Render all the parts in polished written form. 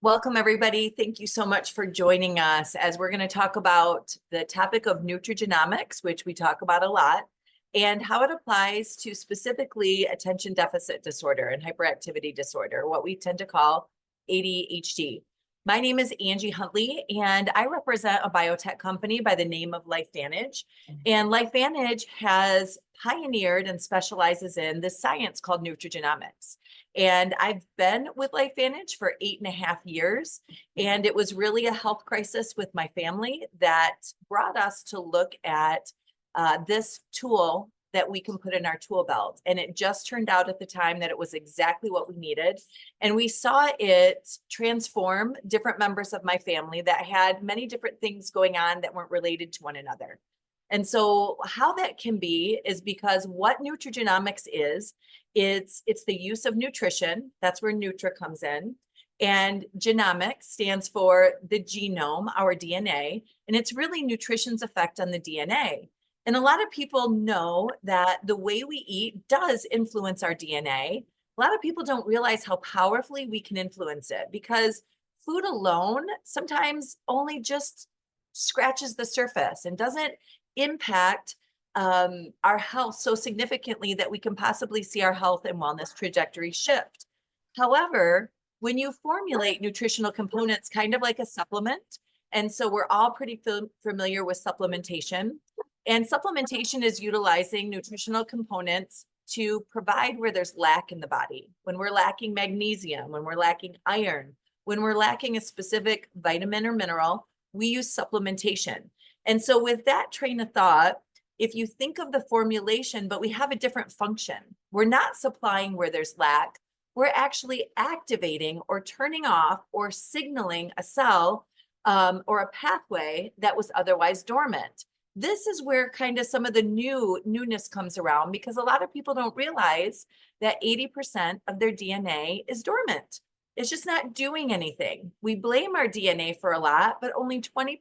Welcome, everybody. Thank you so much for joining us as we're going to talk about the topic of nutrigenomics, which we talk about a lot, and how it applies to specifically attention deficit disorder and hyperactivity disorder, what we tend to call ADHD. My name is Angie Huntley, and I represent a biotech company by the name of LifeVantage. And LifeVantage has pioneered and specializes in this science called nutrigenomics. And I've been with LifeVantage for 8.5 years. And it was really a health crisis with my family that brought us to look at this tool that we can put in our tool belt. And it just turned out at the time that it was exactly what we needed. And we saw it transform different members of my family that had many different things going on that weren't related to one another. And so how that can be is because what nutrigenomics is, it's the use of nutrition. That's where Nutra comes in. And genomics stands for the genome, our DNA, and it's really nutrition's effect on the DNA. And a lot of people know that the way we eat does influence our DNA. A lot of people don't realize how powerfully we can influence it because food alone sometimes only just scratches the surface and doesn't impact our health so significantly that we can possibly see our health and wellness trajectory shift. However, when you formulate nutritional components kind of like a supplement, and so we're all pretty familiar with supplementation, and supplementation is utilizing nutritional components to provide where there's lack in the body. When we're lacking magnesium, when we're lacking iron, when we're lacking a specific vitamin or mineral, we use supplementation. And so with that train of thought, if you think of the formulation, but we have a different function, we're not supplying where there's lack, we're actually activating or turning off or signaling a cell or a pathway that was otherwise dormant. This is where kind of some of the newness comes around because a lot of people don't realize that 80% of their DNA is dormant. It's just not doing anything. We blame our DNA for a lot, but only 20%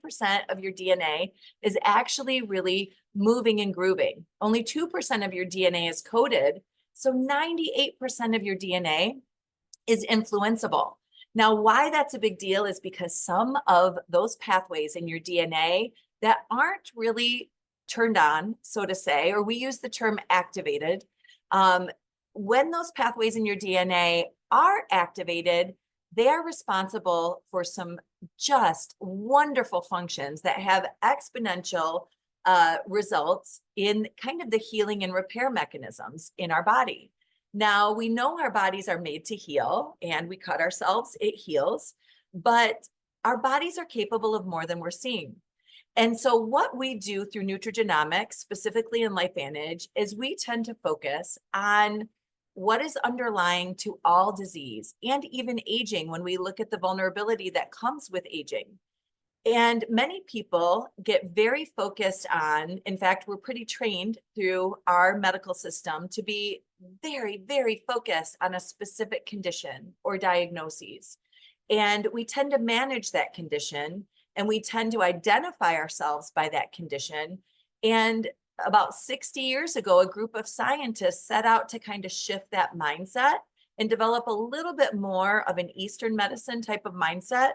of your DNA is actually really moving and grooving. Only 2% of your DNA is coded. So 98% of your DNA is influenceable. Now, why that's a big deal is because some of those pathways in your DNA that aren't really turned on, so to say, or we use the term activated. When those pathways in your DNA are activated, they are responsible for some just wonderful functions that have exponential results in kind of the healing and repair mechanisms in our body. Now, we know our bodies are made to heal and we cut ourselves, it heals, but our bodies are capable of more than we're seeing. And so what we do through nutrigenomics, specifically in LifeVantage, is we tend to focus on what is underlying to all disease and even aging when we look at the vulnerability that comes with aging. And many people get very focused on, in fact, we're pretty trained through our medical system to be very, very focused on a specific condition or diagnoses. And we tend to manage that condition and we tend to identify ourselves by that condition. And about 60 years ago, a group of scientists set out to kind of shift that mindset and develop a little bit more of an Eastern medicine type of mindset,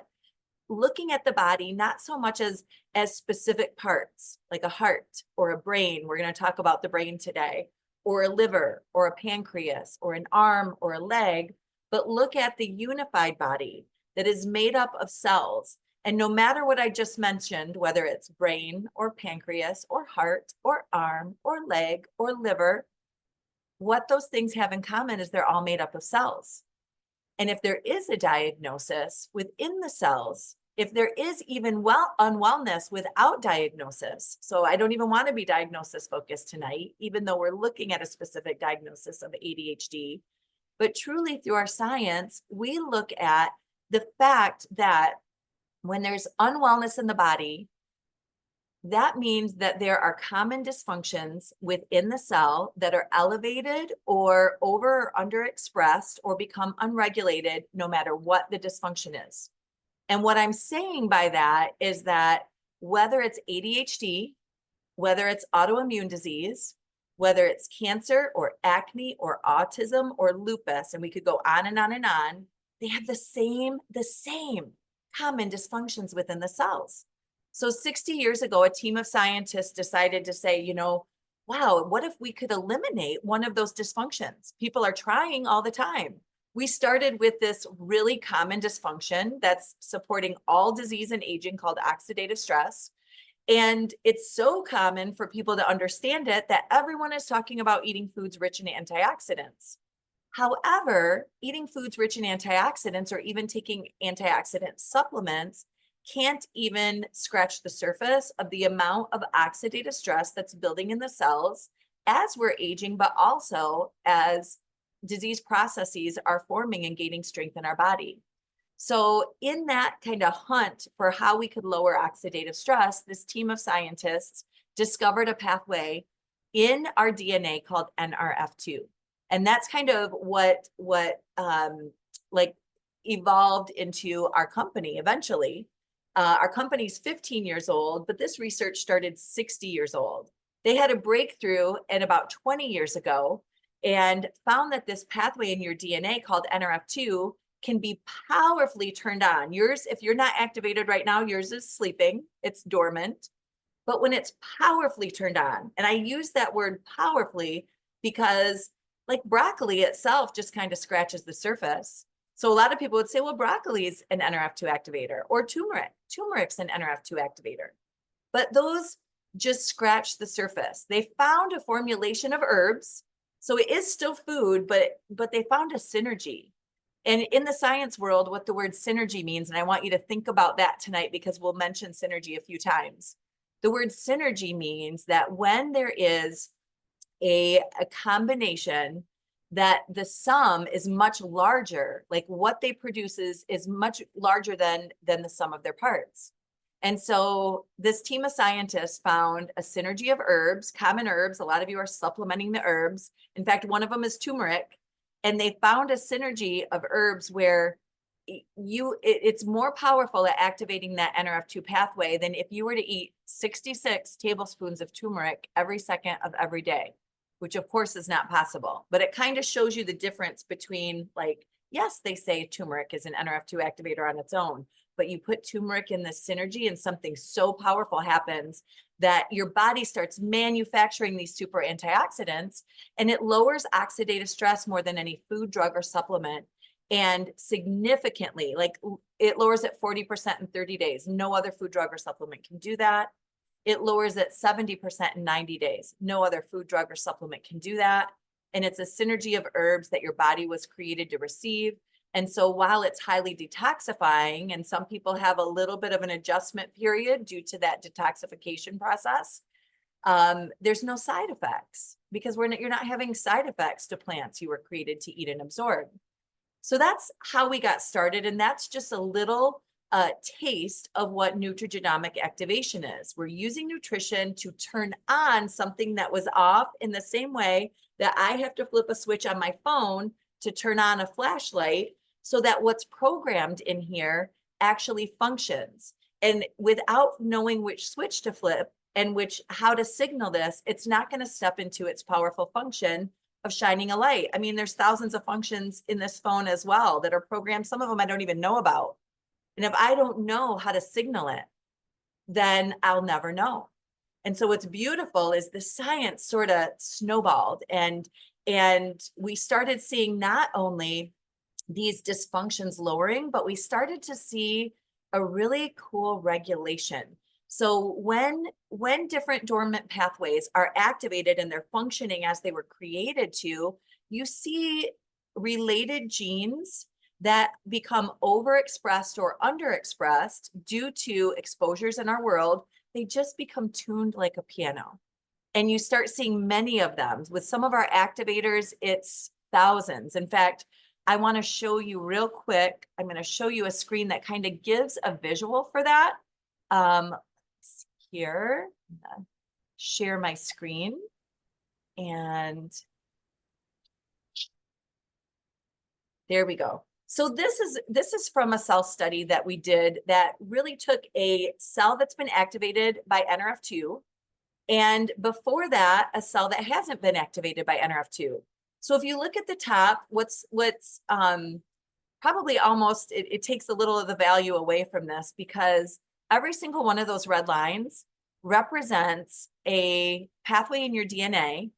looking at the body, not so much as specific parts, like a heart or a brain. We're going to talk about the brain today, or a liver or a pancreas or an arm or a leg, but look at the unified body that is made up of cells. And no matter what I just mentioned, whether it's brain or pancreas or heart or arm or leg or liver, what those things have in common is they're all made up of cells. And if there is a diagnosis within the cells, if there is even unwellness without diagnosis, so I don't even want to be diagnosis focused tonight, even though we're looking at a specific diagnosis of ADHD, but truly through our science, we look at the fact that when there's unwellness in the body, that means that there are common dysfunctions within the cell that are elevated or over or underexpressed or become unregulated no matter what the dysfunction is. And what I'm saying by that is that whether it's ADHD, whether it's autoimmune disease, whether it's cancer or acne or autism or lupus, and we could go on and on and on, they have the same common dysfunctions within the cells. So 60 years ago, a team of scientists decided to say, you know, wow, what if we could eliminate one of those dysfunctions? People are trying all the time. We started with this really common dysfunction that's supporting all disease and aging called oxidative stress. And it's so common for people to understand it that everyone is talking about eating foods rich in antioxidants. However, eating foods rich in antioxidants or even taking antioxidant supplements can't even scratch the surface of the amount of oxidative stress that's building in the cells as we're aging, but also as disease processes are forming and gaining strength in our body. So in that kind of hunt for how we could lower oxidative stress, this team of scientists discovered a pathway in our DNA called NRF2. And that's kind of what like evolved into our company eventually. Our company's 15 years old, but this research started 60 years old. They had a breakthrough at about 20 years ago and found that this pathway in your DNA called NRF2 can be powerfully turned on. Yours, if you're not activated right now, yours is sleeping, it's dormant. But when it's powerfully turned on, and I use that word powerfully because like broccoli itself just kind of scratches the surface. So a lot of people would say, well, broccoli is an NRF2 activator, or turmeric's an NRF2 activator. But those just scratch the surface. They found a formulation of herbs. So it is still food, but they found a synergy. And in the science world, what the word synergy means, and I want you to think about that tonight because we'll mention synergy a few times. The word synergy means that when there is a combination, that the sum is much larger, like what they produce is much larger than the sum of their parts. And so this team of scientists found a synergy of herbs, common herbs. A lot of you are supplementing the herbs. In fact, one of them is turmeric. And they found a synergy of herbs where it's more powerful at activating that NRF2 pathway than if you were to eat 66 tablespoons of turmeric every second of every day, which of course is not possible. But it kind of shows you the difference between, like, yes, they say turmeric is an NRF2 activator on its own, but you put turmeric in this synergy and something so powerful happens that your body starts manufacturing these super antioxidants, and it lowers oxidative stress more than any food, drug, or supplement. And significantly, like it lowers it 40% in 30 days. No other food, drug, or supplement can do that. It lowers it 70% in 90 days. No other food, drug, or supplement can do that. And it's a synergy of herbs that your body was created to receive. And so while it's highly detoxifying, and some people have a little bit of an adjustment period due to that detoxification process, there's no side effects because you're not having side effects to plants you were created to eat and absorb. So that's how we got started. And that's just a little taste of what nutrigenomic activation is. We're using nutrition to turn on something that was off in the same way that I have to flip a switch on my phone to turn on a flashlight so that what's programmed in here actually functions. And without knowing which switch to flip and how to signal this, it's not going to step into its powerful function of shining a light. I mean, there's thousands of functions in this phone as well that are programmed. Some of them I don't even know about. And if I don't know how to signal it, then I'll never know. And so what's beautiful is the science sort of snowballed, and we started seeing not only these dysfunctions lowering, but we started to see a really cool regulation. So when different dormant pathways are activated and they're functioning as they were created to, you see related genes that become overexpressed or underexpressed due to exposures in our world. They just become tuned like a piano. And you start seeing many of them. With some of our activators, it's thousands. In fact, I want to show you real quick. I'm going to show you a screen that kind of gives a visual for that. Here, I'm gonna share my screen, and there we go. So this is from a cell study that we did that really took a cell that's been activated by NRF2, and before that, a cell that hasn't been activated by NRF2. So if you look at the top, what's probably almost, it takes a little of the value away from this, because every single one of those red lines represents a pathway in your DNA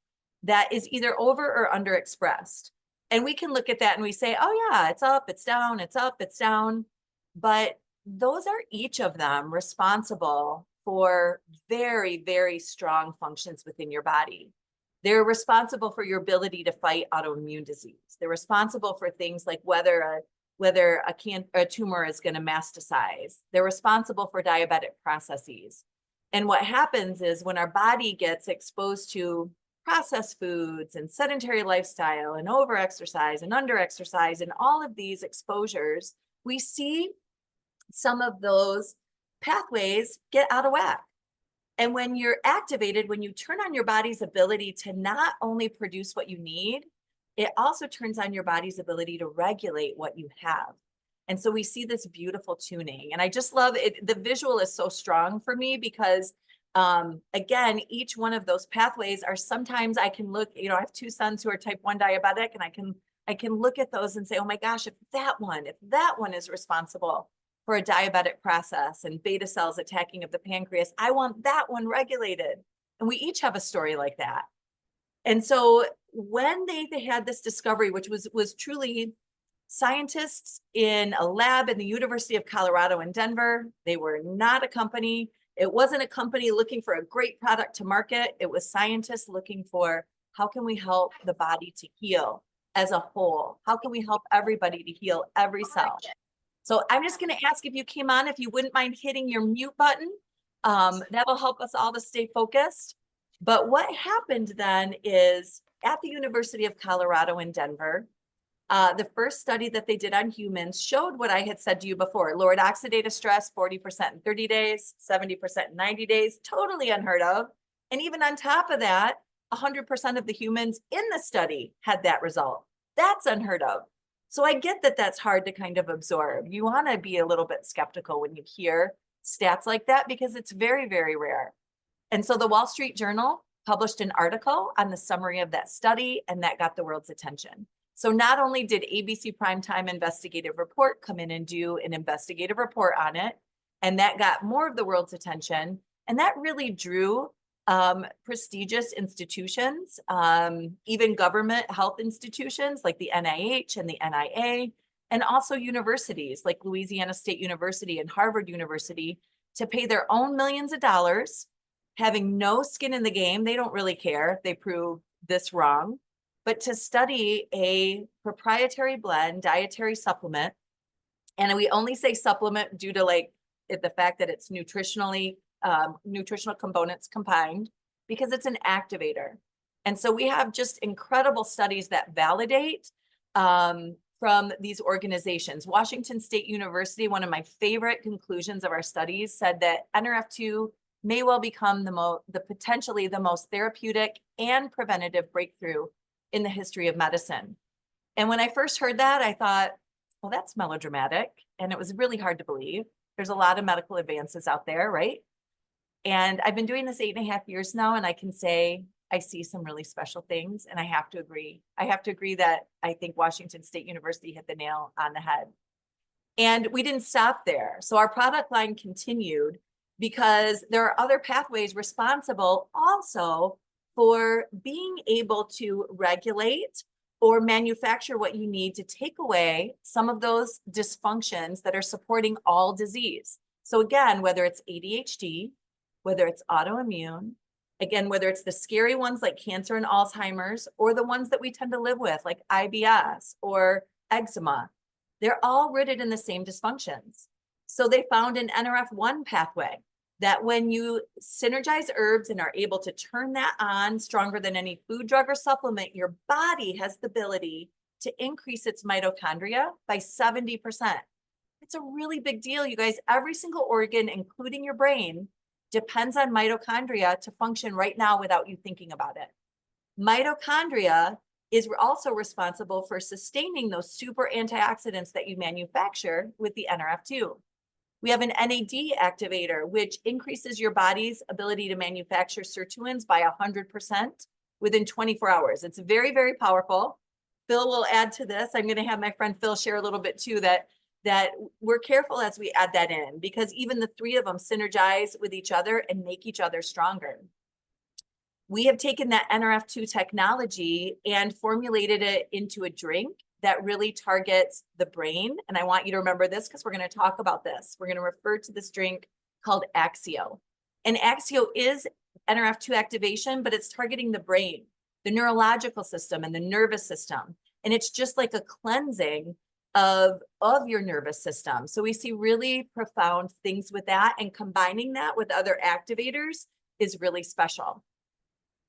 that is either over or underexpressed. And we can look at that and we say, oh yeah, it's up, it's down, it's up, it's down. But those are each of them responsible for very, very strong functions within your body. They're responsible for your ability to fight autoimmune disease. They're responsible for things like whether a tumor is going to metastasize. They're responsible for diabetic processes. And what happens is when our body gets exposed to processed foods and sedentary lifestyle and overexercise and underexercise and all of these exposures, we see some of those pathways get out of whack. And when you're activated, when you turn on your body's ability to not only produce what you need, it also turns on your body's ability to regulate what you have. And so we see this beautiful tuning. And I just love it. The visual is so strong for me because, again, each one of those pathways are, sometimes I can look, I have two sons who are type 1 diabetic, and I can look at those and say, oh my gosh, if that one is responsible for a diabetic process and beta cells attacking of the pancreas, I want that one regulated. And we each have a story like that. And so when they had this discovery, which was truly scientists in a lab in the University of Colorado in Denver, they were not a company. It wasn't a company looking for a great product to market. It was scientists looking for, how can we help the body to heal as a whole? How can we help everybody to heal every cell? So I'm just going to ask, if you came on, if you wouldn't mind hitting your mute button, that'll help us all to stay focused. But what happened then is, at the University of Colorado in Denver, the first study that they did on humans showed what I had said to you before: lowered oxidative stress 40% in 30 days, 70% in 90 days, totally unheard of. And even on top of that, 100% of the humans in the study had that result. That's unheard of. So I get that that's hard to kind of absorb. You want to be a little bit skeptical when you hear stats like that, because it's very, very rare. And so the Wall Street Journal published an article on the summary of that study, and that got the world's attention. So not only did ABC Primetime Investigative Report come in and do an investigative report on it, and that got more of the world's attention, and that really drew prestigious institutions, even government health institutions like the NIH and the NIA, and also universities like Louisiana State University and Harvard University, to pay their own millions of dollars, having no skin in the game. They don't really care if they prove this wrong, but to study a proprietary blend dietary supplement. And we only say supplement due to the fact that it's nutritional components combined, because it's an activator. And so we have just incredible studies that validate from these organizations. Washington State University, one of my favorite conclusions of our studies, said that NRF2 may well become potentially the most therapeutic and preventative breakthrough in the history of medicine. And when I first heard that, I thought, well, that's melodramatic. And it was really hard to believe. There's a lot of medical advances out there, right? And I've been doing this 8.5 years now, and I can say I see some really special things, and I have to agree. I have to agree that I think Washington State University hit the nail on the head. And we didn't stop there. So our product line continued, because there are other pathways responsible also for being able to regulate or manufacture what you need to take away some of those dysfunctions that are supporting all disease. So again, whether it's ADHD, whether it's autoimmune, again, whether it's the scary ones like cancer and Alzheimer's, or the ones that we tend to live with like IBS or eczema, they're all rooted in the same dysfunctions. So they found an NRF1 pathway that when you synergize herbs and are able to turn that on stronger than any food, drug, or supplement, your body has the ability to increase its mitochondria by 70%. It's a really big deal, you guys. Every single organ, including your brain, depends on mitochondria to function right now without you thinking about it. Mitochondria is also responsible for sustaining those super antioxidants that you manufacture with the NRF2. We have an NAD activator, which increases your body's ability to manufacture sirtuins by 100% within 24 hours. It's very, very powerful. Phil will add to this. I'm going to have my friend Phil share a little bit too, that we're careful as we add that in, because even the three of them synergize with each other and make each other stronger. We have taken that NRF2 technology and formulated it into a drink that really targets the brain. And I want you to remember this because we're going to talk about this. We're going to refer to this drink called Axio. And Axio is NRF2 activation, but it's targeting the brain, the neurological system, and the nervous system. And it's just like a cleansing of your nervous system. So we see really profound things with that, and combining that with other activators is really special.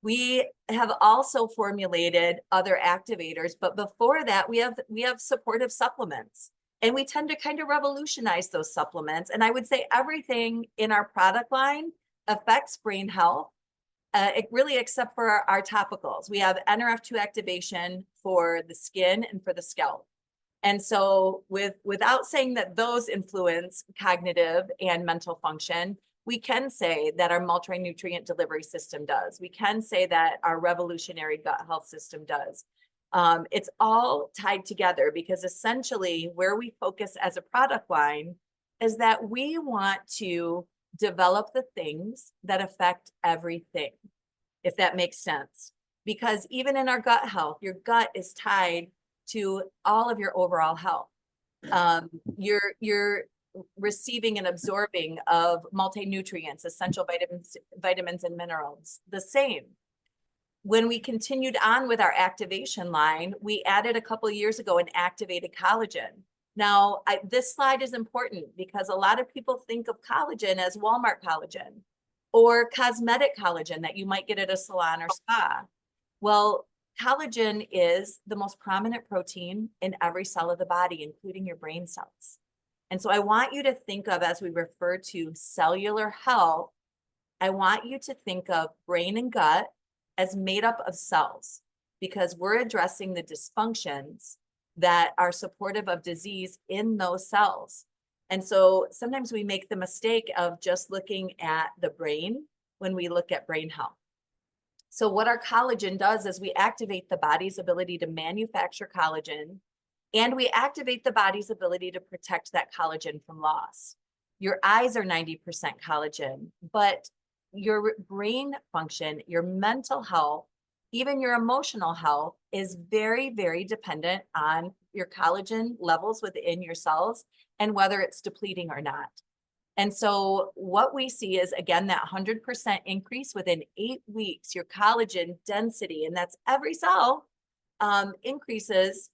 We have also formulated other activators, but before that, we have supportive supplements, and we tend to kind of revolutionize those supplements. And I would say everything in our product line affects brain health, really except for our topicals. We have NRF2 activation for the skin and for the scalp. And so without saying that those influence cognitive and mental function, we can say that our multi-nutrient delivery system does. We can say that our revolutionary gut health system does. It's all tied together, because essentially where we focus as a product line is that we want to develop the things that affect everything, if that makes sense. Because even in our gut health, your gut is tied to all of your overall health. You're receiving and absorbing of multi-nutrients, essential vitamins and minerals, the same. When we continued on with our activation line, we added a couple of years ago an activated collagen. Now, this slide is important because a lot of people think of collagen as Walmart collagen or cosmetic collagen that you might get at a salon or spa. Well, collagen is the most prominent protein in every cell of the body, including your brain cells. And so I want you to think of, as we refer to cellular health, I want you to think of brain and gut as made up of cells, because we're addressing the dysfunctions that are supportive of disease in those cells. And so sometimes we make the mistake of just looking at the brain when we look at brain health. So what our collagen does is we activate the body's ability to manufacture collagen, and we activate the body's ability to protect that collagen from loss. Your eyes are 90% collagen, but your brain function, your mental health, even your emotional health is very, very dependent on your collagen levels within your cells and whether it's depleting or not. And so what we see is, again, that 100% increase within 8 weeks, your collagen density, and that's every cell, increases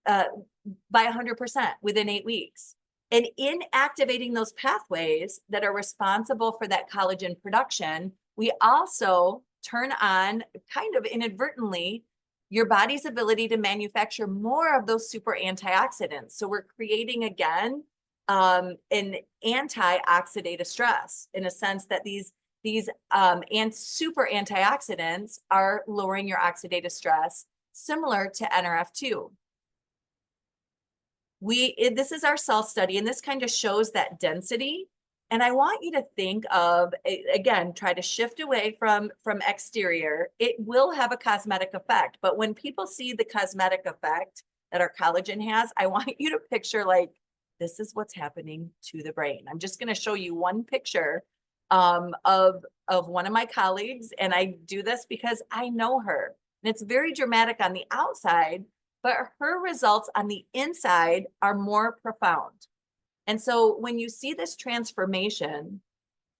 by 100% within 8 weeks. And in activating those pathways that are responsible for that collagen production, we also turn on, kind of inadvertently, your body's ability to manufacture more of those super antioxidants. So we're creating, again, an anti-oxidative stress, in a sense that these super antioxidants are lowering your oxidative stress, similar to NRF2. This is our cell study, and this kind of shows that density. And I want you to think of, again, try to shift away from exterior. It will have a cosmetic effect, but when people see the cosmetic effect that our collagen has, I want you to picture, like, this is what's happening to the brain. I'm just going to show you one picture of one of my colleagues, and I do this because I know her. And it's very dramatic on the outside, but her results on the inside are more profound. And so when you see this transformation,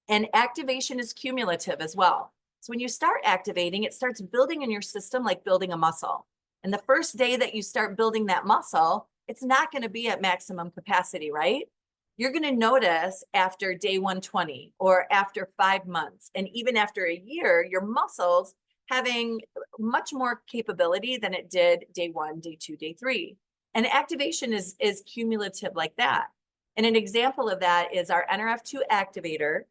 and activation is cumulative as well. So when you start activating, it starts building in your system like building a muscle. And the first day that you start building that muscle, it's not going to be at maximum capacity, right? You're going to notice after day 120 or after 5 months, and even after a year, your muscles having much more capability than it did day 1, day 2, day 3. And activation is cumulative like that. And an example of that is our NRF2 activator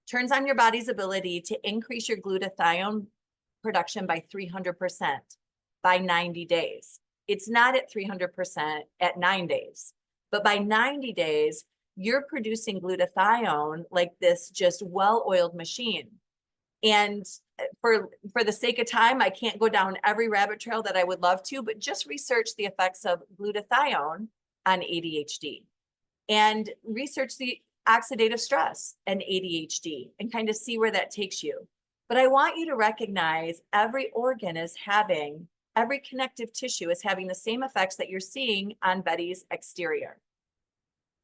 turns on your body's ability to increase your glutathione production by 300% by 90 days. It's not at 300% at 9 days, but by 90 days, you're producing glutathione like this just well-oiled machine. And for the sake of time, I can't go down every rabbit trail that I would love to, but just research the effects of glutathione on ADHD and research the oxidative stress and ADHD and kind of see where that takes you. But I want you to recognize every organ is having, every connective tissue is having the same effects that you're seeing on Betty's exterior.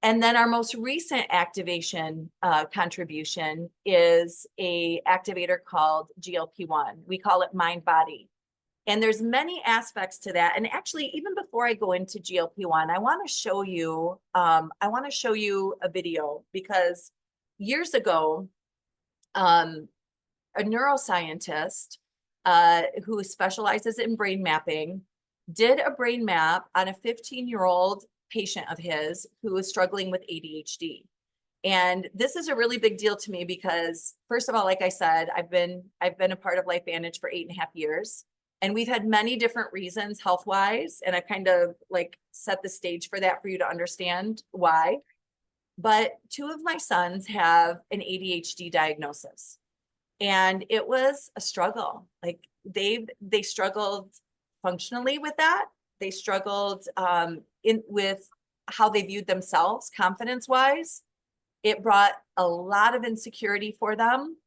And then our most recent activation contribution is a activator called GLP-1. We call it mind body. And there's many aspects to that. And actually, even before I go into GLP-1, I want to show you a video, because years ago, a neuroscientist who specializes in brain mapping did a brain map on a 15-year-old patient of his who was struggling with ADHD. And this is a really big deal to me because, first of all, like I said, I've been a part of LifeVantage for 8.5 years. And we've had many different reasons health-wise, and I kind of like set the stage for that for you to understand why. But 2 of my sons have an ADHD diagnosis, and it was a struggle. Like they struggled functionally with that. They struggled with how they viewed themselves, confidence-wise. It brought a lot of insecurity for them.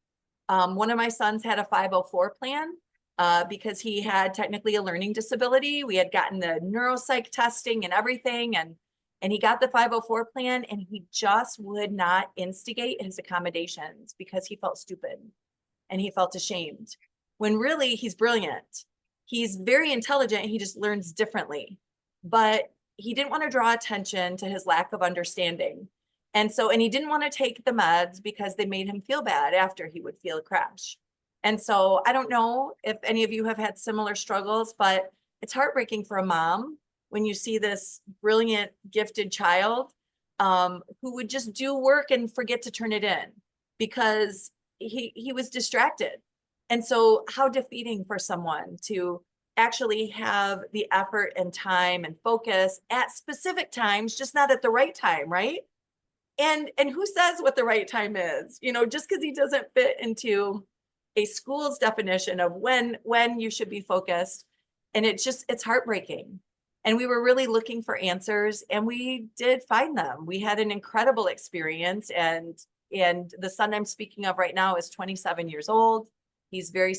One of my sons had a 504 plan. Because he had technically a learning disability. We had gotten the neuropsych testing and everything, and he got the 504 plan, and he just would not instigate his accommodations because he felt stupid and he felt ashamed, when really he's brilliant. He's very intelligent. He just learns differently, but he didn't want to draw attention to his lack of understanding. And he didn't want to take the meds because they made him feel bad after he would feel a crash. And so I don't know if any of you have had similar struggles, but it's heartbreaking for a mom when you see this brilliant, gifted child who would just do work and forget to turn it in because he was distracted. And so how defeating for someone to actually have the effort and time and focus at specific times, just not at the right time, right? And who says what the right time is? You know, just because he doesn't fit into a school's definition of when you should be focused. And it's heartbreaking. And we were really looking for answers, and we did find them. We had an incredible experience, and the son I'm speaking of right now is 27 years old. He's very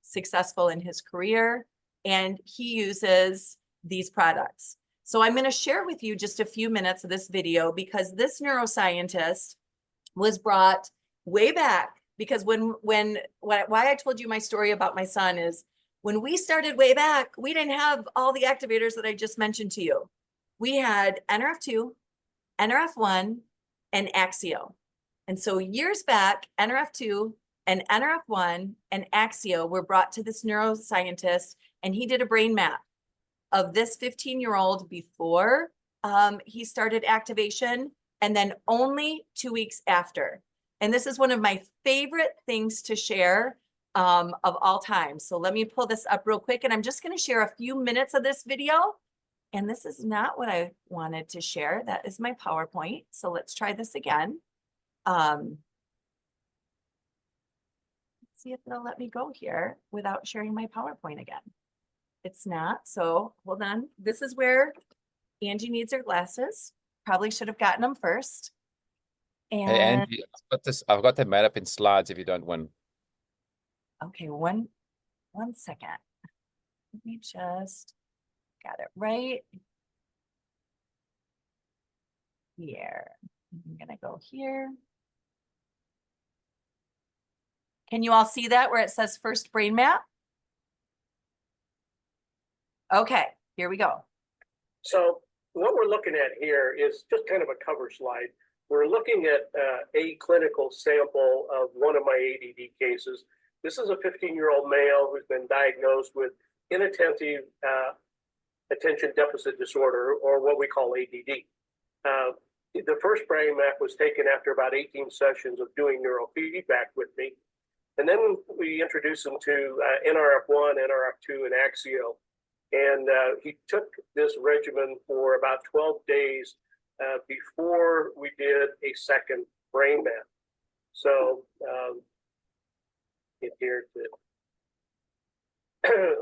successful in his career, and he uses these products. So I'm going to share with you just a few minutes of this video, because this neuroscientist was brought way back. Because why I told you my story about my son is, when we started way back, we didn't have all the activators that I just mentioned to you. We had NRF2, NRF1, and Axio. And so years back, NRF2 and NRF1 and Axio were brought to this neuroscientist, and he did a brain map of this 15-year-old before he started activation, and then only 2 weeks after. And this is one of my favorite things to share of all time. So let me pull this up real quick, and I'm just going to share a few minutes of this video. And this is not what I wanted to share. That is my PowerPoint. So let's try this again. Let's see if it'll let me go here without sharing my PowerPoint again. It's not. So hold on. This is where Angie needs her glasses. Probably should have gotten them first. Hey, And Angie, I've got the map up in slides if you don't want. okay, one second. Let me just got it right here. I'm gonna go here. Can you all see that where it says first brain map? Okay, here we go. So what we're looking at here is just kind of a cover slide. We're looking at a clinical sample of one of my ADD cases. This is a 15-year-old male who's been diagnosed with inattentive attention deficit disorder, or what we call ADD. The first brain map was taken after about 18 sessions of doing neurofeedback with me. And then we introduced him to NRF1, NRF2, and Axio. And he took this regimen for about 12 days before we did a second brain map. So get here to,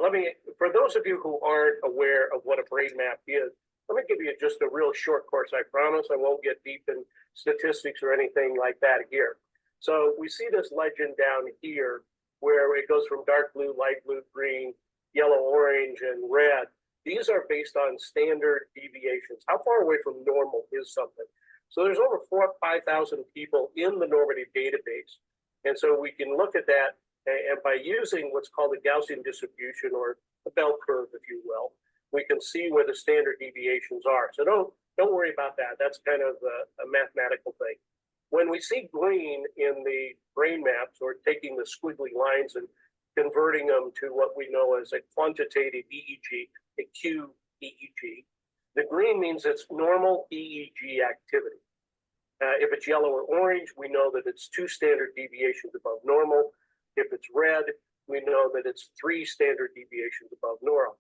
let me, for those of you who aren't aware of what a brain map is, let me give you just a real short course. I promise I won't get deep in statistics or anything like that here. So we see this legend down here where it goes from dark blue, light blue, green, yellow, orange, and red. These are based on standard deviations. How far away from normal is something? So there's over 4,000 or 5,000 people in the normative database. And so we can look at that, and by using what's called a Gaussian distribution, or a bell curve, if you will, we can see where the standard deviations are. So don't worry about that. That's kind of a mathematical thing. When we see green in the brain maps, or taking the squiggly lines and converting them to what we know as a quantitative EEG, a QEEG, the green means it's normal EEG activity. If it's yellow or orange, we know that it's 2 standard deviations above normal. If it's red, we know that it's 3 standard deviations above normal.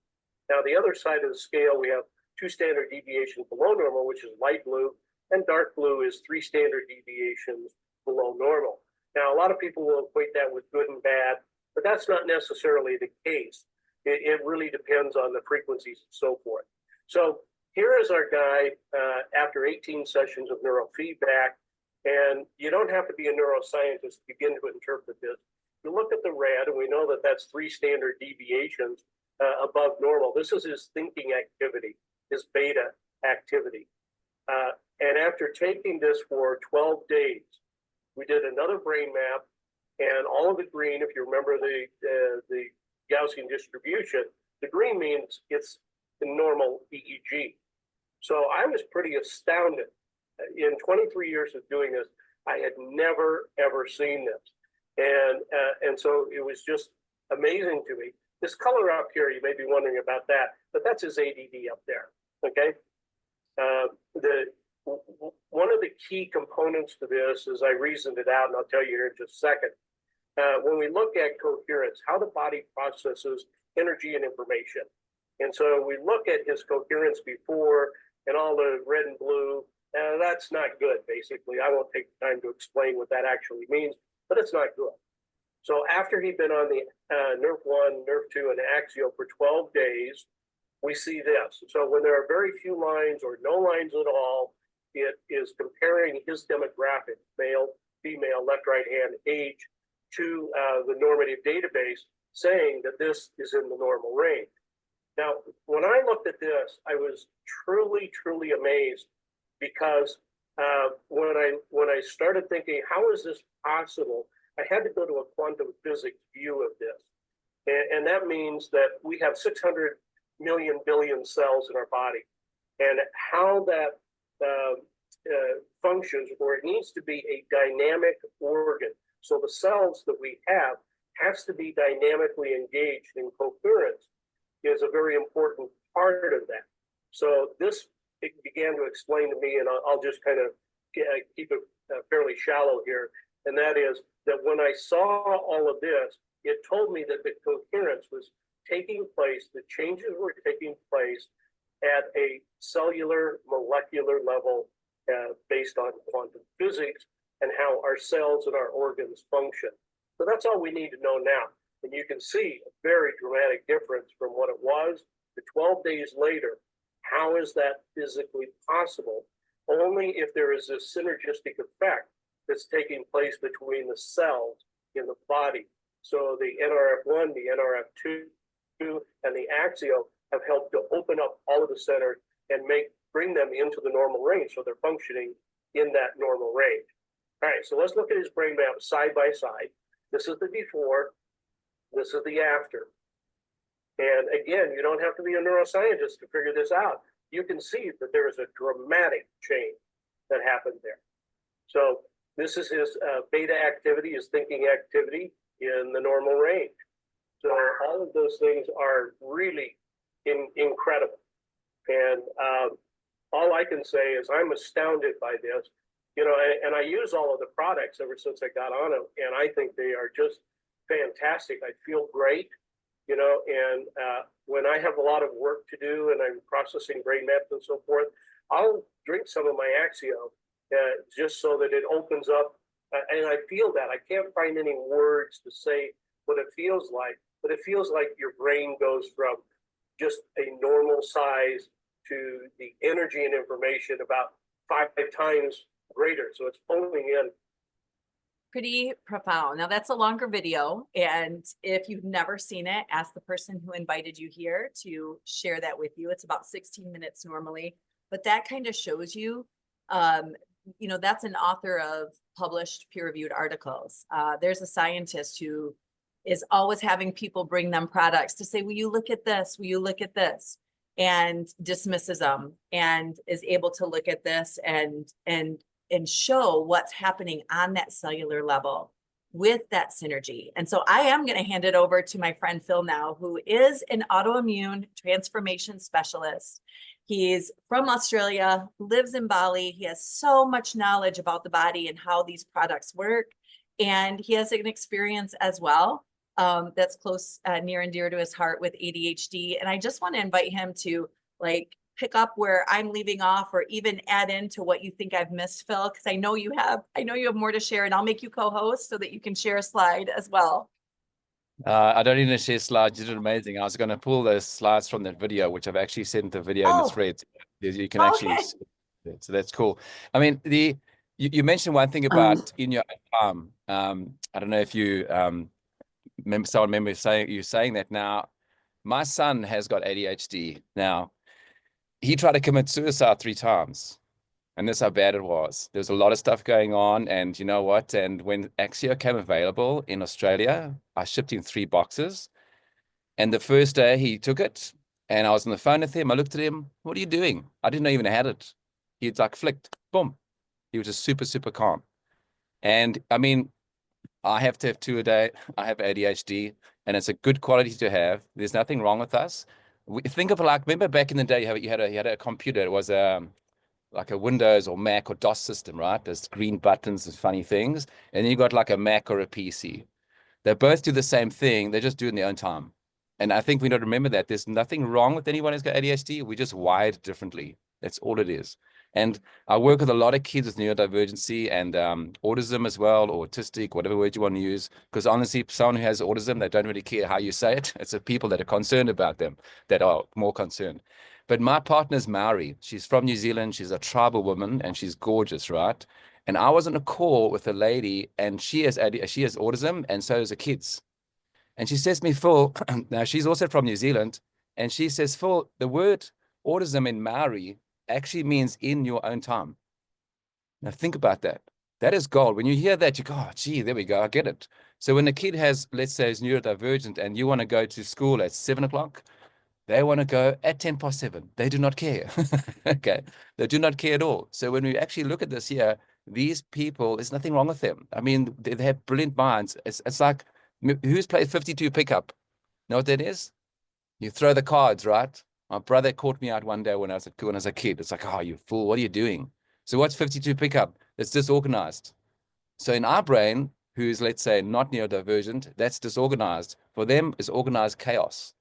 Now, the other side of the scale, we have 2 standard deviations below normal, which is light blue, and dark blue is 3 standard deviations below normal. Now, a lot of people will equate that with good and bad, but that's not necessarily the case. It really depends on the frequencies and so forth. So here is our guy after 18 sessions of neurofeedback, and you don't have to be a neuroscientist to begin to interpret this. You look at the red, and we know that that's 3 standard deviations above normal. This is his thinking activity, his beta activity. And after taking this for 12 days, we did another brain map, and all of the green, if you remember the Gaussian distribution, the green means it's the normal EEG. So I was pretty astounded. In 23 years of doing this, I had never, ever seen this. And so it was just amazing to me. This color up here, you may be wondering about that, but that's his ADD up there, okay? One of the key components to this is I reasoned it out, and I'll tell you here in just a second. When we look at coherence, how the body processes energy and information. And so we look at his coherence before and all the red and blue, and that's not good, basically. I won't take time to explain what that actually means, but it's not good. So after he'd been on the Nerve 1, Nerve 2, and Axio for 12 days, we see this. So when there are very few lines or no lines at all, it is comparing his demographic, male, female, left, right hand, age, to the normative database, saying that this is in the normal range. Now, when I looked at this, I was truly, truly amazed, because when I started thinking, how is this possible? I had to go to a quantum physics view of this. And that means that we have 600 million billion cells in our body, and how that functions, or it needs to be a dynamic organ. So the cells that we have has to be dynamically engaged in coherence, is a very important part of that. So this, it began to explain to me, and I'll just kind of keep it fairly shallow here, and that is that when I saw all of this, it told me that the coherence was taking place, the changes were taking place at a cellular, molecular level based on quantum physics and how our cells and our organs function. So that's all we need to know now. And you can see a very dramatic difference from what it was to 12 days later. How is that physically possible? Only if there is a synergistic effect that's taking place between the cells in the body. So the NRF1, the NRF2, and the Axio have helped to open up all of the centers and bring them into the normal range, so they're functioning in that normal range. All right, so let's look at his brain map side by side. This is the before, this is the after. And again, you don't have to be a neuroscientist to figure this out. You can see that there is a dramatic change that happened there. So this is his beta activity, his thinking activity in the normal range. So all of those things are really incredible. And all I can say is I'm astounded by this, you know, and I use all of the products ever since I got on them, and I think they are just fantastic. I feel great, you know, and when I have a lot of work to do and I'm processing brain maps and so forth, I'll drink some of my Axio just so that it opens up. And I feel that. I can't find any words to say what it feels like, but it feels like your brain goes from just a normal size to the energy and information about 5 times greater. So it's pulling in. Pretty profound. Now that's a longer video, and if you've never seen it, ask the person who invited you here to share that with you. It's about 16 minutes normally, but that kind of shows you, that's an author of published peer-reviewed articles. There's a scientist who is always having people bring them products to say, will you look at this? Will you look at this? And dismisses them and is able to look at this and show what's happening on that cellular level with that synergy. And so I am going to hand it over to my friend Phil now, who is an autoimmune transformation specialist. He's from Australia, lives in Bali. He has so much knowledge about the body and how these products work. And he has an experience as well that's close, near and dear to his heart with ADHD. And I just want to invite him to pick up where I'm leaving off, or even add into what you think I've missed, Phil, because I know you have more to share, and I'll make you co-host so that you can share a slide as well. I don't even share slides. You did amazing. I was going to pull those slides from that video, which I've actually sent the video in the thread. You can actually see it. So that's cool. I mean, you mentioned one thing about in your own time. I don't know if you remember saying that. Now, my son has got ADHD. Now, he tried to commit suicide 3 times. And that's how bad it was. There's a lot of stuff going on. And you know what? And when Axio came available in Australia, I shipped him 3 boxes. And the first day he took it, and I was on the phone with him. I looked at him. What are you doing? I didn't know you even had it. He'd flicked, boom. He was just super, super calm. And I mean, I have to have 2 a day. I have ADHD, and it's a good quality to have. There's nothing wrong with us. Think of remember back in the day, you had a computer. It was like a Windows or Mac or DOS system, right? There's green buttons and funny things. And then you got like a Mac or a PC. They both do the same thing. They just do it in their own time. And I think we need to remember that there's nothing wrong with anyone who's got ADHD. We just wired differently. That's all it is. And I work with a lot of kids with neurodivergency and autism as well, or autistic, whatever word you want to use. Because honestly, someone who has autism, they don't really care how you say it. It's the people that are concerned about them that are more concerned. But my partner's Maori. She's from New Zealand. She's a tribal woman, and she's gorgeous, right? And I was on a call with a lady, and she has autism, and so does the kids. And she says to me, Phil, now she's also from New Zealand, and she says, Phil, the word autism in Maori actually means in your own time. Now think about that. That is gold. When you hear that, you go, oh, gee, there we go. I get it. So when a kid has, let's say, is neurodivergent, and you want to go to school at 7 o'clock, they want to go at 7:10. They do not care. Okay. They do not care at all. So when we actually look at this here, these people, there's nothing wrong with them. I mean, they have brilliant minds. It's like, who's played 52 pickup? Know what that is? You throw the cards, right? My brother caught me out one day when I was a kid. It's like, oh, you fool, what are you doing? So what's 52 pickup? It's disorganized. So in our brain, who's, let's say, not neurodivergent, that's disorganized. For them, it's organized chaos.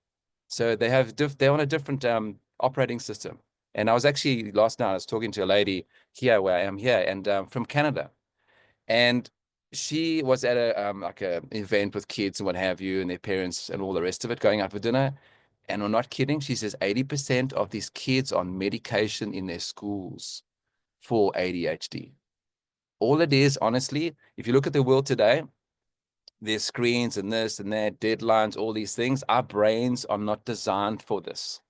So they're on a different operating system. And I was actually, last night, I was talking to a lady here where I am here, and from Canada. And she was at a event with kids and what have you, and their parents and all the rest of it, going out for dinner. And I'm not kidding. She says 80% of these kids are on medication in their schools for ADHD. All it is, honestly, if you look at the world today, there's screens and this and that, deadlines, all these things. Our brains are not designed for this.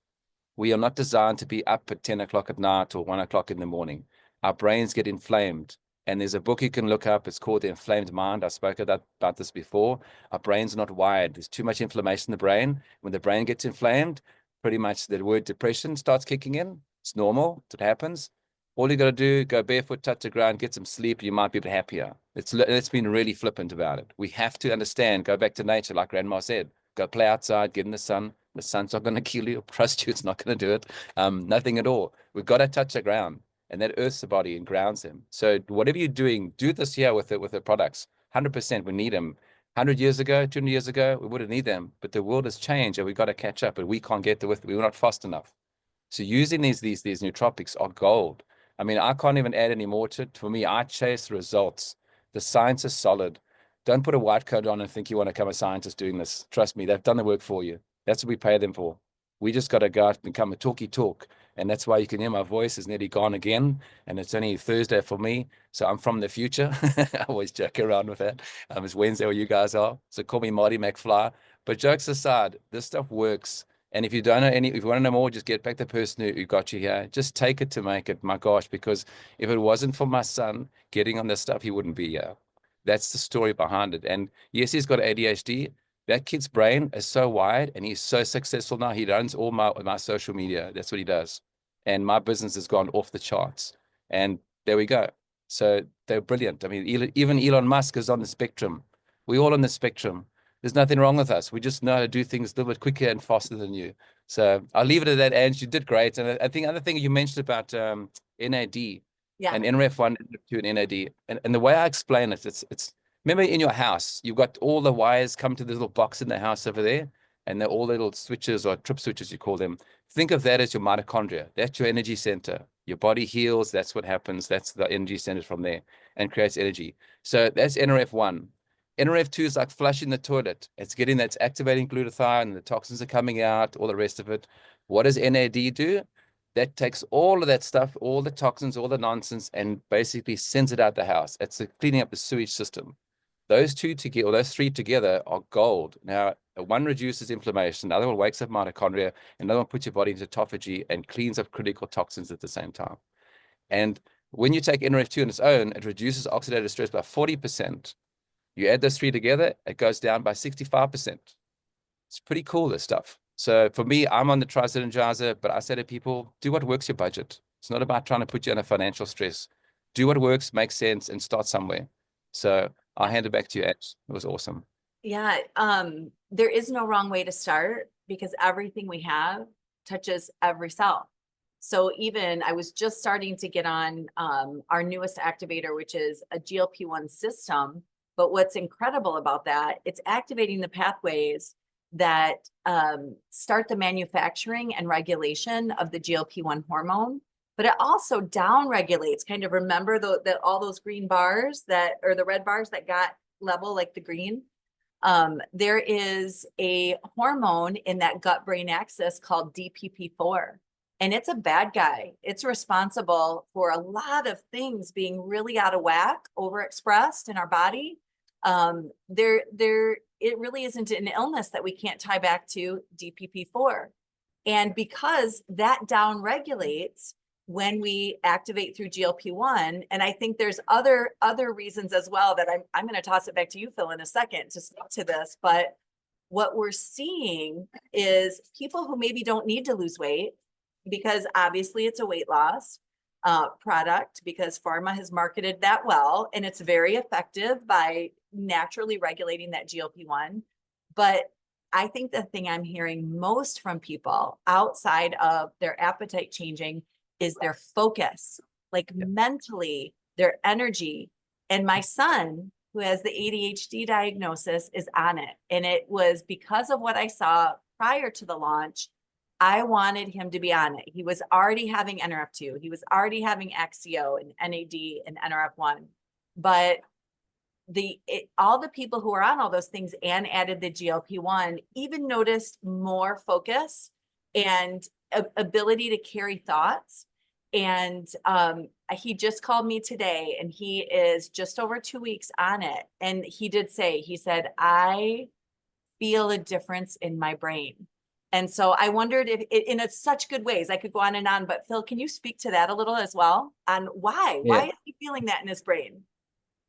We are not designed to be up at 10 o'clock at night or 1 o'clock in the morning. Our brains get inflamed. And there's a book you can look up. It's called The Inflamed Mind. I spoke about this before. Our brain's not wired. There's too much inflammation in the brain. When the brain gets inflamed, pretty much the word depression starts kicking in. It's normal. It happens. All you got to do, go barefoot, touch the ground, get some sleep. You might be a bit happier. Let's been really flippant about it. We have to understand, go back to nature, like Grandma said. Go play outside, get in the sun. The sun's not going to kill you. Trust you, it's not going to do it. Nothing at all. We've got to touch the ground. And that earths the body and grounds him. So whatever you're doing, do this here with the products. 100%, we need them. 100 years ago, 200 years ago, we wouldn't need them. But the world has changed, and we've got to catch up. But we can't get with it. We're not fast enough. So using these nootropics are gold. I mean, I can't even add any more to it. For me, I chase results. The science is solid. Don't put a white coat on and think you want to become a scientist doing this. Trust me, they've done the work for you. That's what we pay them for. We just got to go out and become a talky talk. And that's why you can hear my voice is nearly gone again. And it's only Thursday for me. So I'm from the future. I always joke around with that. It's Wednesday where you guys are. So call me Marty McFly. But jokes aside, this stuff works. And if you don't know if you want to know more, just get back to the person who got you here. Just take it to make it. My gosh, because if it wasn't for my son getting on this stuff, he wouldn't be here. That's the story behind it. And yes, he's got ADHD. That kid's brain is so wide and he's so successful now. He runs all my social media. That's what he does. And my business has gone off the charts. And there we go. So they're brilliant. I mean, even Elon Musk is on the spectrum. We're all on the spectrum. There's nothing wrong with us. We just know how to do things a little bit quicker and faster than you. So I'll leave it at that, Angie. You did great. And I think other thing you mentioned about NAD and NRF1, NRF2, and NAD. And the way I explain it, it's remember in your house, you've got all the wires come to this little box in the house over there, and they're all little switches or trip switches, you call them. Think of that as your mitochondria. That's your energy center. Your body heals. That's what happens. That's the energy center from there and creates energy. So that's NRF1. NRF2 is like flushing the toilet. It's activating glutathione, and the toxins are coming out, all the rest of it. What does NAD do? That takes all of that stuff, all the toxins, all the nonsense, and basically sends it out the house. It's cleaning up the sewage system. Those two together, or those three together, are gold. Now, one reduces inflammation, the other one wakes up mitochondria, and another one puts your body into autophagy and cleans up critical toxins at the same time. And when you take NRF2 on its own, it reduces oxidative stress by 40%. You add those three together, it goes down by 65%. It's pretty cool, this stuff. So for me, I'm on the tri-synergizer, but I say to people, do what works your budget. It's not about trying to put you under financial stress. Do what works, makes sense, and start somewhere. So I'll hand it back to you, Ange. It was awesome. Yeah, there is no wrong way to start because everything we have touches every cell. So even I was just starting to get on our newest activator, which is a GLP-1 system. But what's incredible about that, it's activating the pathways that start the manufacturing and regulation of the GLP-1 hormone, but it also down regulates, kind of remember all those green bars or the red bars that got level like the green. There is a hormone in that gut-brain axis called DPP4, and it's a bad guy. It's responsible for a lot of things being really out of whack, overexpressed in our body. It really isn't an illness that we can't tie back to DPP4. And because that down regulates when we activate through GLP-1, and I think there's other reasons as well that I'm going to toss it back to you, Phil, in a second to speak to this. But what we're seeing is people who maybe don't need to lose weight, because obviously it's a weight loss product, because pharma has marketed that well, and it's very effective by naturally regulating that GLP-1. But I think the thing I'm hearing most from people outside of their appetite changing is their focus, like mentally, their energy. And my son, who has the ADHD diagnosis, is on it. And it was because of what I saw prior to the launch. I wanted him to be on it. He was already having NRF2. He was already having XCO and NAD and NRF1. But all the people who are on all those things and added the GLP-1 even noticed more focus and ability to carry thoughts. And he just called me today, and he is just over 2 weeks on it. And he said, I feel a difference in my brain. And so I wondered if in such good ways, I could go on and on, but Phil, can you speak to that a little as well on why is he feeling that in his brain?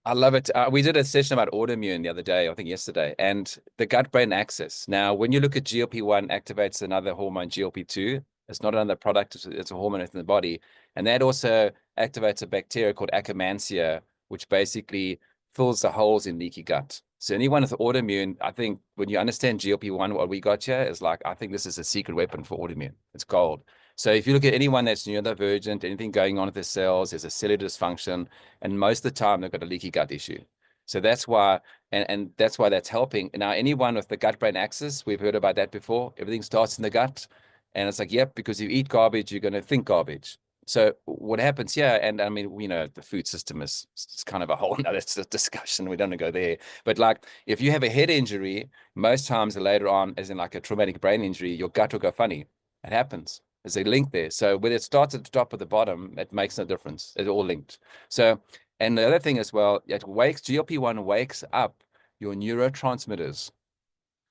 I love it. We did a session about autoimmune the other day, I think yesterday, and the gut-brain axis. Now, when you look at GLP-1 activates another hormone, GLP-2. It's not another product, it's a hormone within the body. And that also activates a bacteria called Akkermansia, which basically fills the holes in leaky gut. So anyone with autoimmune, I think when you understand GLP-1, what we got here is like, I think this is a secret weapon for autoimmune. It's gold. So if you look at anyone that's neurodivergent, anything going on with their cells, there's a cellular dysfunction, and most of the time they've got a leaky gut issue. So that's why, and that's why that's helping. Now, anyone with the gut-brain axis, we've heard about that before. Everything starts in the gut. And it's like, yep, because you eat garbage, you're going to think garbage. So what happens here, and I mean, you know, the food system is it's kind of a whole nother discussion. We don't want to go there. But like, if you have a head injury, most times later on, as in like a traumatic brain injury, your gut will go funny. It happens. There's a link there. So whether it starts at the top or the bottom, it makes no difference. It's all linked. So, and the other thing as well, GLP-1 wakes up your neurotransmitters.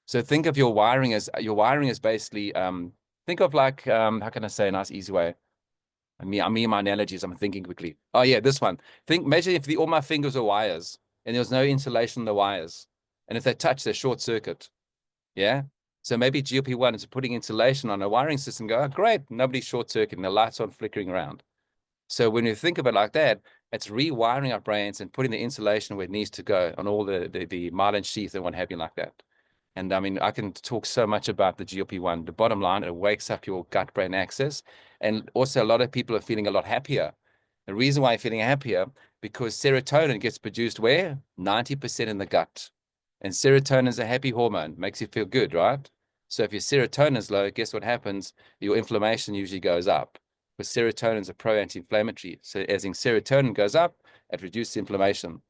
So think of your wiring as basically, think of like, how can I say a nice, easy way? I mean, my analogies, I'm thinking quickly. Oh yeah, this one. Imagine if all my fingers are wires and there was no insulation on the wires. And if they touch, they short circuit. Yeah. So maybe GLP-1 is putting insulation on a wiring system. Go, oh, great. Nobody's short circuiting. The lights aren't flickering around. So when you think of it like that, it's rewiring our brains and putting the insulation where it needs to go on all the myelin sheath and what have you like that. And I mean, I can talk so much about the GLP-1. The bottom line, it wakes up your gut-brain axis. And also a lot of people are feeling a lot happier. The reason why you're feeling happier, because serotonin gets produced where? 90% in the gut. And serotonin is a happy hormone, makes you feel good, right? So if your serotonin is low, guess what happens? Your inflammation usually goes up. Because serotonin is a pro-anti-inflammatory. So as in serotonin goes up, it reduces inflammation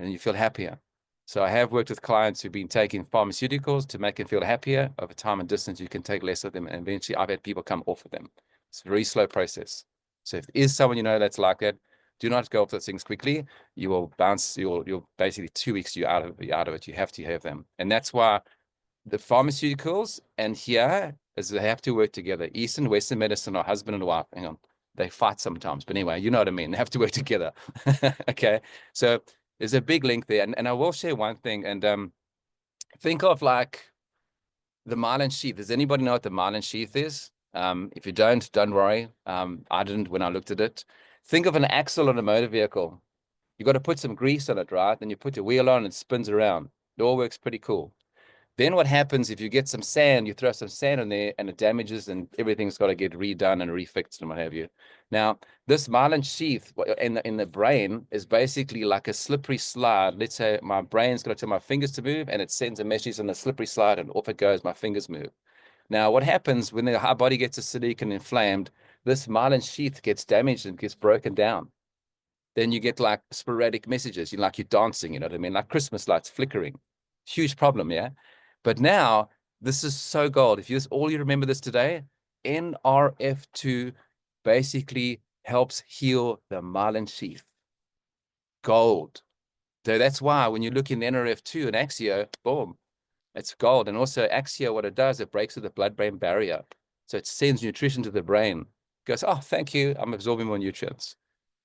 and you feel happier. So I have worked with clients who've been taking pharmaceuticals to make them feel happier. Over time and distance, you can take less of them. And eventually I've had people come off of them. It's a very slow process. So if there is someone you know that's like that, do not go off those things quickly. You will bounce, you'll basically 2 weeks you're out of it. You have to have them. And that's why the pharmaceuticals and here is they have to work together. East and Western medicine are husband and wife. Hang on. They fight sometimes, but anyway, you know what I mean. They have to work together. Okay. So there's a big link there. And I will share one thing. And think of like the myelin sheath. Does anybody know what the myelin sheath is? If you don't worry. I didn't when I looked at it. Think of an axle on a motor vehicle. You got to put some grease on it, right? Then you put your wheel on and it spins around. It all works pretty cool. Then what happens if you get some sand, you throw some sand in there and it damages and everything's got to get redone and refixed and what have you. Now, this myelin sheath in the brain is basically like a slippery slide. Let's say my brain's going to tell my fingers to move and it sends a message on the slippery slide and off it goes, my fingers move. Now, what happens when our body gets acidic and inflamed, this myelin sheath gets damaged and gets broken down. Then you get like sporadic messages, like you're dancing, you know what I mean? Like Christmas lights flickering. Huge problem, yeah? But now, this is so gold. If you all you remember this today, NRF2 basically helps heal the myelin sheath. Gold. So that's why when you look in NRF2 and Axio, boom, it's gold. And also Axio, what it does, it breaks through the blood-brain barrier. So it sends nutrition to the brain. It goes, oh, thank you, I'm absorbing more nutrients.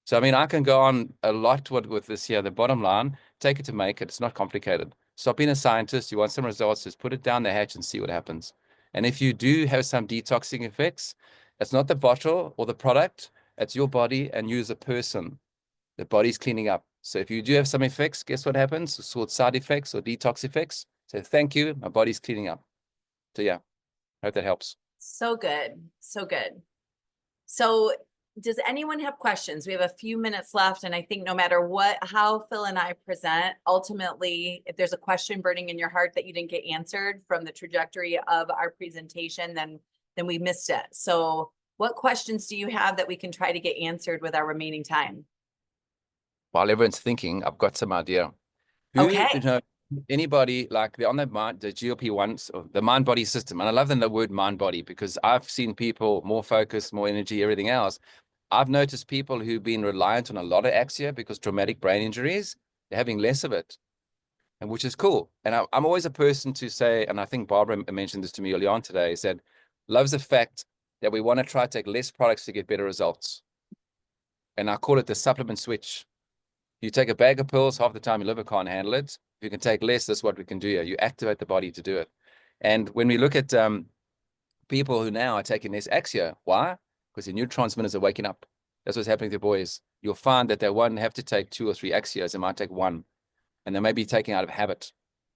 So, I mean, I can go on a lot with this here. The bottom line, take it to make it. It's not complicated. Stop being a scientist. You want some results, just put it down the hatch and see what happens. And if you do have some detoxing effects, it's not the bottle or the product. It's your body and you as a person. The body's cleaning up. So if you do have some effects, guess what happens? It's called side effects or detox effects. So thank you. My body's cleaning up. So yeah, I hope that helps. So good. So good. So does anyone have questions? We have a few minutes left, and I think no matter how Phil and I present, ultimately, if there's a question burning in your heart that you didn't get answered from the trajectory of our presentation, then we missed it. So what questions do you have that we can try to get answered with our remaining time? While everyone's thinking, I've got some idea. Okay. Anybody like on the GLP-1s or the mind-body system, and I love the word mind-body because I've seen people more focused, more energy, everything else. I've noticed people who've been reliant on a lot of Axia because traumatic brain injuries, they're having less of it, and which is cool. And I'm always a person to say, and I think Barbara mentioned this to me early on today, said, loves the fact that we want to try to take less products to get better results. And I call it the supplement switch. You take a bag of pills, half the time your liver can't handle it. If you can take less, that's what we can do here. You activate the body to do it. And when we look at people who now are taking less Axia, why? Because the neurotransmitters are waking up. That's what's happening to boys. You'll find that they won't have to take 2 or 3 Axios. They might take 1. And they may be taking out of habit.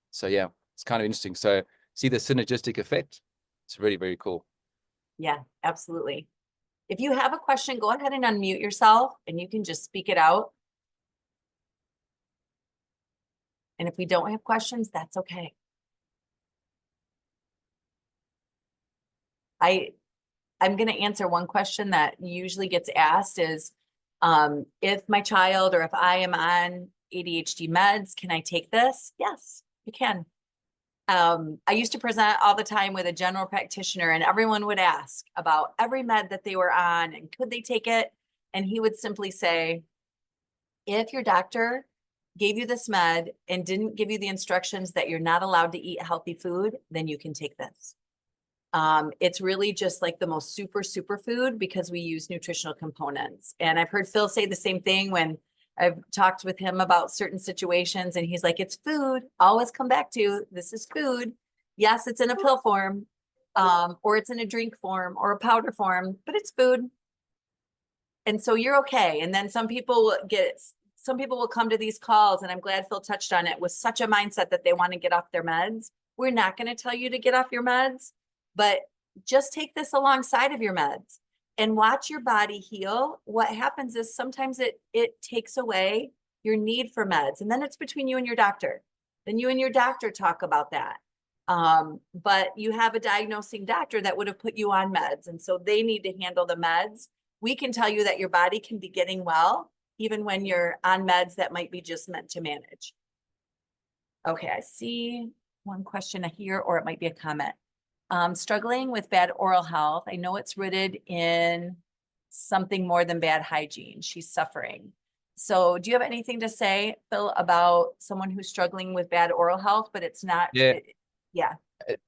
So yeah, it's kind of interesting. So see the synergistic effect. It's really, very cool. Yeah, absolutely. If you have a question, go ahead and unmute yourself and you can just speak it out. And if we don't have questions, that's okay. I'm going to answer one question that usually gets asked is, if my child or if I am on ADHD meds, can I take this? Yes, you can. I used to present all the time with a general practitioner, and everyone would ask about every med that they were on and could they take it? And he would simply say, if your doctor gave you this med and didn't give you the instructions that you're not allowed to eat healthy food, then you can take this. It's really just like the most super food because we use nutritional components. And I've heard Phil say the same thing when I've talked with him about certain situations, and he's like, it's food. Always come back to, this is food. Yes, it's in a pill form, or it's in a drink form or a powder form, but it's food. And so you're okay. And then some people will come to these calls, and I'm glad Phil touched on it, with such a mindset that they want to get off their meds. We're not going to tell you to get off your meds, but just take this alongside of your meds and watch your body heal. What happens is sometimes it takes away your need for meds, and then it's between you and your doctor. Then you and your doctor talk about that. But you have a diagnosing doctor that would have put you on meds, and so they need to handle the meds. We can tell you that your body can be getting well even when you're on meds that might be just meant to manage. Okay, I see one question here, or it might be a comment. Struggling with bad oral health. I know it's rooted in something more than bad hygiene. She's suffering. So do you have anything to say, Phil, about someone who's struggling with bad oral health, but it's not? Yeah. Yeah.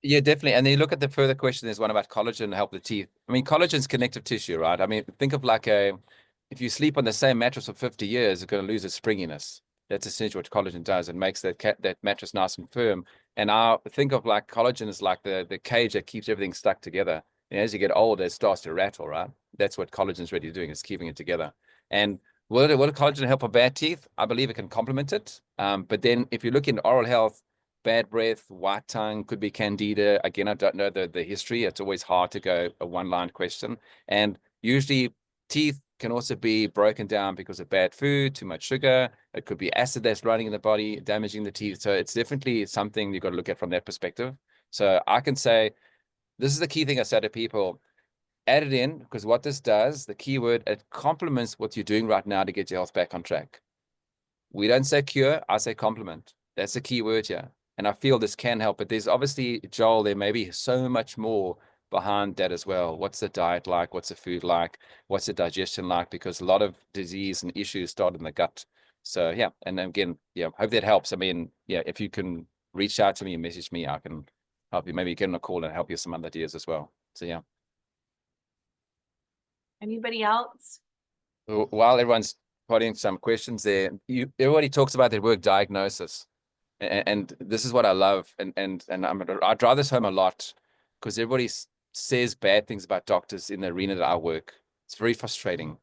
Yeah, definitely. And then you look at the further question, there's one about collagen to help the teeth. I mean, collagen's connective tissue, right? I mean, think of like if you sleep on the same mattress for 50 years, it's going to lose its springiness. That's essentially what collagen does. It makes that mattress nice and firm. And I think of like collagen is like the cage that keeps everything stuck together. And as you get older, it starts to rattle, right? That's what collagen is really doing, is keeping it together. And will collagen help for bad teeth? I believe it can complement it. But then if you look in oral health, bad breath, white tongue, could be candida. Again, I don't know the history. It's always hard to go a one-line question. And usually teeth can also be broken down because of bad food, too much sugar. It could be acid that's running in the body, damaging the teeth. So it's definitely something you've got to look at from that perspective. So I can say, this is the key thing I say to people, add it in, because what this does, the key word, it complements what you're doing right now to get your health back on track. We don't say cure, I say complement. That's the key word here. And I feel this can help, but there's obviously, Joel, there may be so much more behind that as well. What's the diet like? What's the food like? What's the digestion like? Because a lot of disease and issues start in the gut. So yeah, and again, yeah, hope that helps. I mean, yeah, if you can reach out to me and message me, I can help you. Maybe get on a call and help you with some other ideas as well. So yeah. Anybody else? While everyone's putting some questions there, everybody talks about their work diagnosis. And this is what I love, and I drive this home a lot, because everybody says bad things about doctors in the arena that I work. It's very frustrating.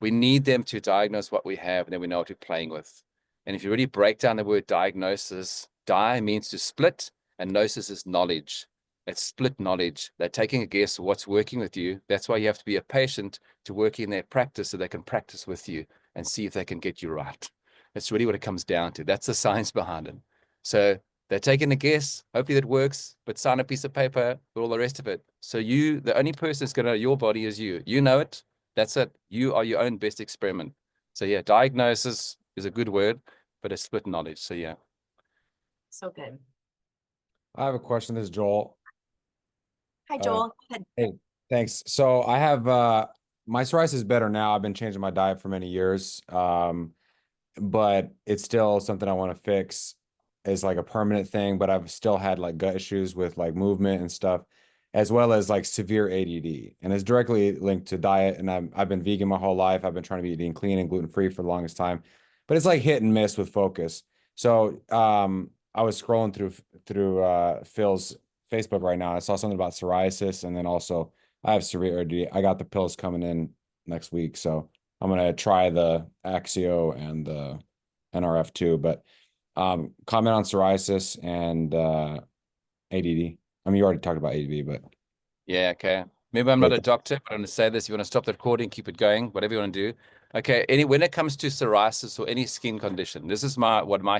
We need them to diagnose what we have, and then we know what we're playing with. And if you really break down the word diagnosis, di means to split, and gnosis is knowledge. It's split knowledge. They're taking a guess of what's working with you. That's why you have to be a patient to work in their practice, so they can practice with you and see if they can get you right. That's really what it comes down to. That's the science behind it. So they're taking a guess. Hopefully that works, but sign a piece of paper with all the rest of it. So the only person that's going to know your body is you. You know it. That's it. You are your own best experiment. So yeah, diagnosis is a good word, but it's split knowledge. So yeah. So good. I have a question. This is Joel. Hi, Joel. Go ahead. Hey, thanks. So I have my psoriasis is better now. I've been changing my diet for many years. But it's still something I want to fix. Is like a permanent thing, but I've still had like gut issues with like movement and stuff, as well as like severe ADD, and it's directly linked to diet. And I've been vegan my whole life. I've been trying to be eating clean and gluten-free for the longest time, but it's like hit and miss with focus. So I was scrolling through Phil's Facebook right now, and I saw something about psoriasis, and then also I have severe ADD. I got the pills coming in next week, so I'm gonna try the Axio and the NRF too, but comment on psoriasis and ADD. I mean, you already talked about ADD, but yeah, okay. Maybe I'm not a doctor, but I'm going to say this. You want to stop the recording, keep it going, whatever you want to do. Okay, when it comes to psoriasis or any skin condition, this is what my